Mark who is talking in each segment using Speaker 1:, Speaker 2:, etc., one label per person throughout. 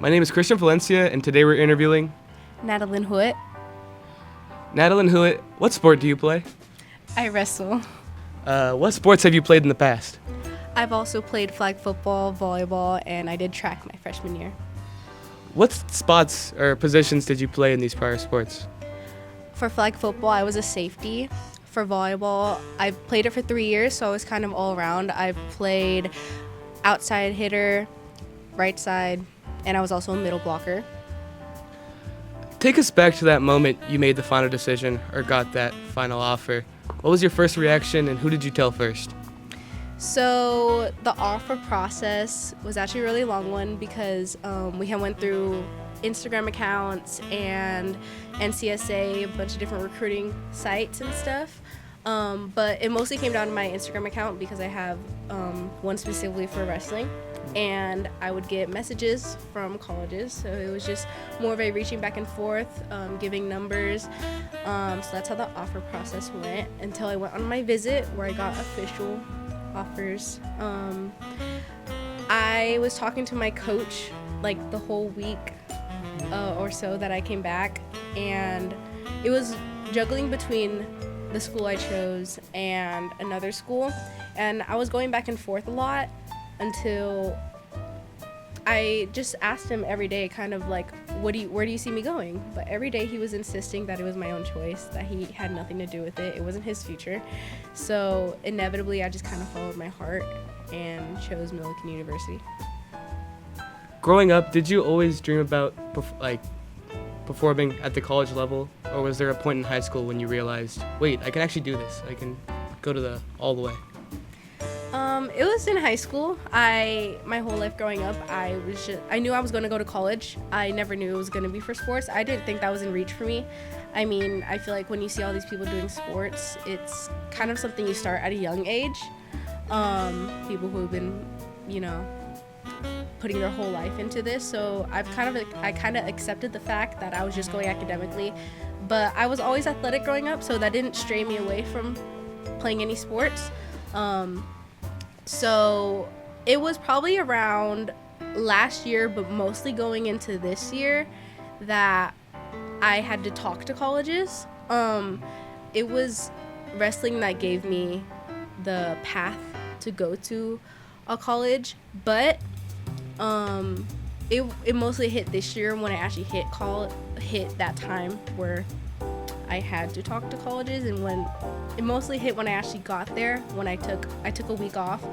Speaker 1: My name is Christian Valencia, and today we're interviewing
Speaker 2: Natalin Hout.
Speaker 1: Natalin Hout. What sport do you play?
Speaker 2: I wrestle.
Speaker 1: What sports have you played in the past?
Speaker 2: I've also played flag football, volleyball, and I did track my freshman year.
Speaker 1: What spots or positions did you play in these prior sports?
Speaker 2: For flag football, I was a safety. For volleyball, I played it for 3 years, so I was kind of all around. I played outside hitter, right side, and I was also a middle blocker.
Speaker 1: Take us back to that moment you made the final decision or got that final offer. What was your first reaction, and who did you tell first?
Speaker 2: So the offer process was actually a really long one because we had went through Instagram accounts and NCSA, a bunch of different recruiting sites and stuff. But it mostly came down to my Instagram account because I have one specifically for wrestling. And I would get messages from colleges, so it was just more of a reaching back and forth, giving numbers. So that's how the offer process went until I went on my visit where I got official offers. I was talking to my coach like the whole week or so that I came back, and it was juggling between the school I chose and another school, and I was going back and forth a lot until I just asked him every day kind of like, where do you see me going? But every day he was insisting that it was my own choice, that he had nothing to do with it. It wasn't his future. So inevitably I just kind of followed my heart and chose Millikin University.
Speaker 1: Growing up, did you always dream about performing at the college level, or was there a point in high school when you realized, wait, I can actually do this. I can go to all the way?
Speaker 2: It was in high school. My whole life growing up, I knew I was going to go to college. I never knew it was going to be for sports. I didn't think that was in reach for me. I mean, I feel like when you see all these people doing sports, it's kind of something you start at a young age. People who've been, putting their whole life into this. So I kind of accepted the fact that I was just going academically. But I was always athletic growing up, so that didn't stray me away from playing any sports. So it was probably around last year, but mostly going into this year, that I had to talk to colleges. It was wrestling that gave me the path to go to a college, but it mostly hit this year when I actually hit that time where I had to talk to colleges, and when it mostly hit when I actually got there, when I took a week off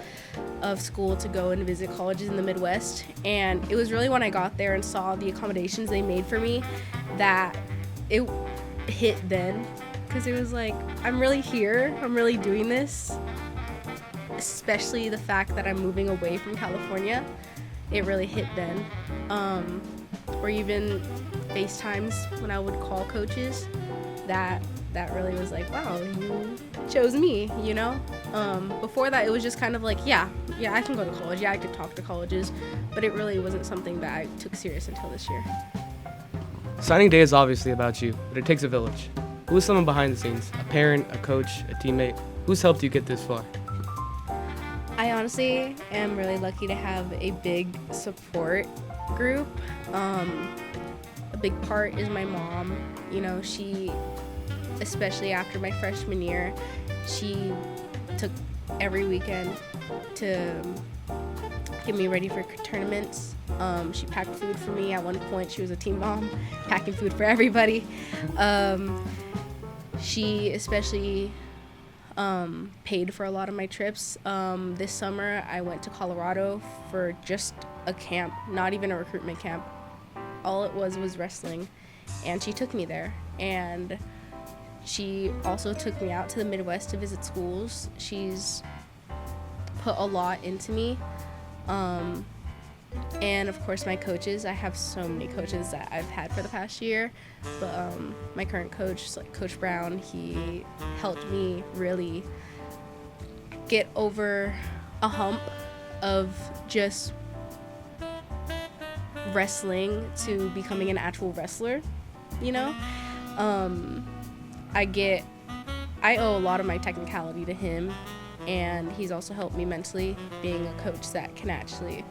Speaker 2: of school to go and visit colleges in the Midwest. And it was really when I got there and saw the accommodations they made for me that it hit then, because it was like, I'm really here, I'm really doing this, especially the fact that I'm moving away from California. It really hit then. Or even FaceTimes when I would call coaches, that really was like, wow, you chose me, Before that, it was just kind of like, yeah, I can go to college. Yeah, I could talk to colleges. But it really wasn't something that I took serious until this year.
Speaker 1: Signing day is obviously about you, but it takes a village. Who is someone behind the scenes? A parent, a coach, a teammate? Who's helped you get this far?
Speaker 2: I honestly am really lucky to have a big support group. A big part is my mom. She, especially after my freshman year, she took every weekend to get me ready for tournaments. She packed food for me. At one point, she was a team mom, packing food for everybody. She especially paid for a lot of my trips. This summer, I went to Colorado for just a camp, not even a recruitment camp. All it was wrestling, and she took me there. And she also took me out to the Midwest to visit schools. She's put a lot into me. And of course my coaches. I have so many coaches that I've had for the past year, but my current coach, like Coach Brown, he helped me really get over a hump of just wrestling to becoming an actual wrestler. I owe a lot of my technicality to him, and he's also helped me mentally, being a coach that can actually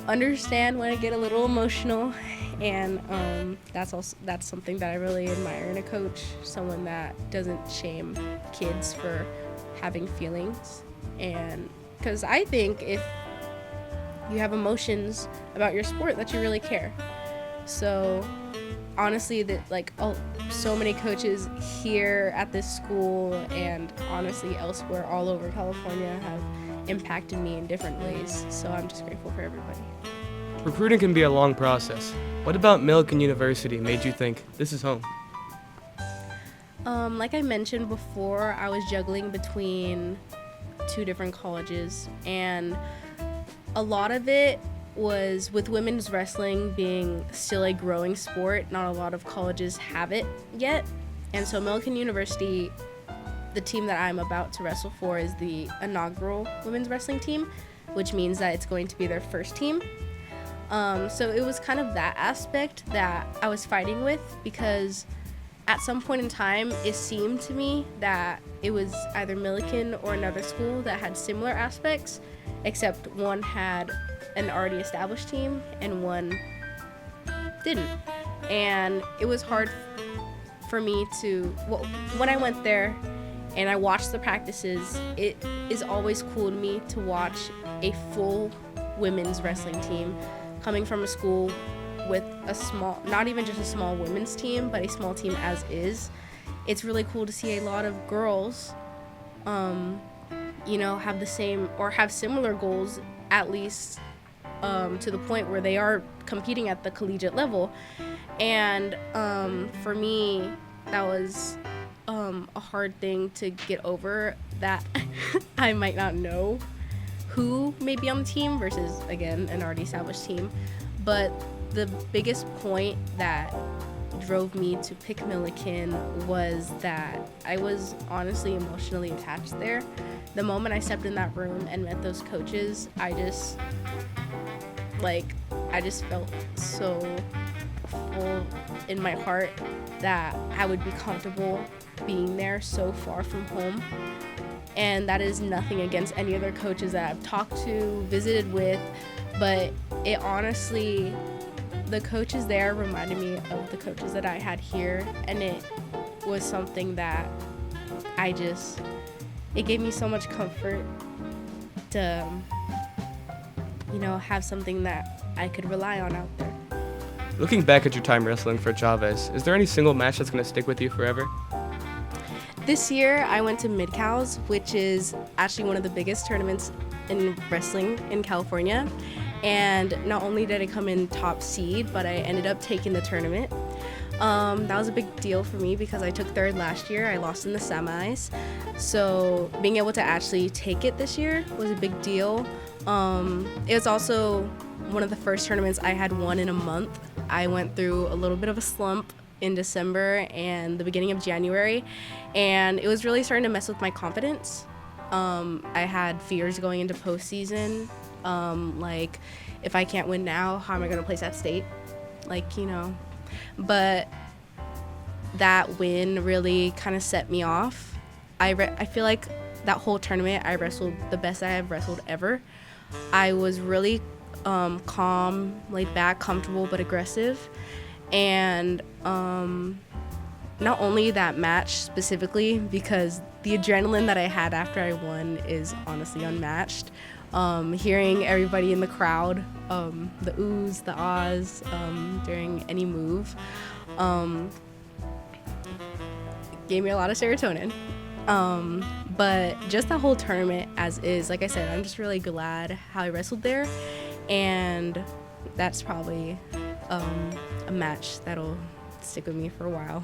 Speaker 2: understand when I get a little emotional, and that's something that I really admire in a coach, someone that doesn't shame kids for having feelings. And because I think if you have emotions about your sport, that you really care. So honestly, that like so many coaches here at this school and honestly elsewhere all over California have impacted me in different ways. So I'm just grateful for everybody.
Speaker 1: Recruiting can be a long process. What about Millikin University made you think this is home?
Speaker 2: Like I mentioned before, I was juggling between 2 different colleges, and a lot of it was with women's wrestling being still a growing sport. Not a lot of colleges have it yet. And so Millikin University, the team that I'm about to wrestle for, is the inaugural women's wrestling team, which means that it's going to be their first team. So it was kind of that aspect that I was fighting with, because at some point in time, it seemed to me that it was either Millikin or another school that had similar aspects, except one had an already established team and one didn't. And it was hard for me to, well, when I went there and I watched the practices, it is always cool to me to watch a full women's wrestling team coming from a school with a small, not even just a small women's team, but a small team as is. It's really cool to see a lot of girls, have the same or have similar goals, at least to the point where they are competing at the collegiate level. And for me, that was a hard thing to get over, that I might not know who may be on the team versus, again, an already established team. But the biggest point that drove me to pick Millikin was that I was honestly emotionally attached there. The moment I stepped in that room and met those coaches, I just felt so full in my heart that I would be comfortable being there so far from home. And that is nothing against any other coaches that I've talked to, visited with, but it honestly, the coaches there reminded me of the coaches that I had here, and it was something that it gave me so much comfort to, have something that I could rely on out there.
Speaker 1: Looking back at your time wrestling for Chavez, is there any single match that's going to stick with you forever?
Speaker 2: This year, I went to Mid-Cals, which is actually one of the biggest tournaments in wrestling in California. And not only did I come in top seed, but I ended up taking the tournament. That was a big deal for me because I took 3rd last year. I lost in the semis. So being able to actually take it this year was a big deal. It was also one of the first tournaments I had won in a month. I went through a little bit of a slump in December and the beginning of January, and it was really starting to mess with my confidence. I had fears going into postseason, like if I can't win now, how am I going to place at state? But that win really kind of set me off. I feel like that whole tournament I wrestled the best I have wrestled ever. I was really calm, laid back, comfortable, but aggressive. And not only that match specifically, because the adrenaline that I had after I won is honestly unmatched. Hearing everybody in the crowd, the oohs, the ahs, during any move, gave me a lot of serotonin. But just that whole tournament as is, like I said, I'm just really glad how I wrestled there, and that's probably a match that'll stick with me for a while.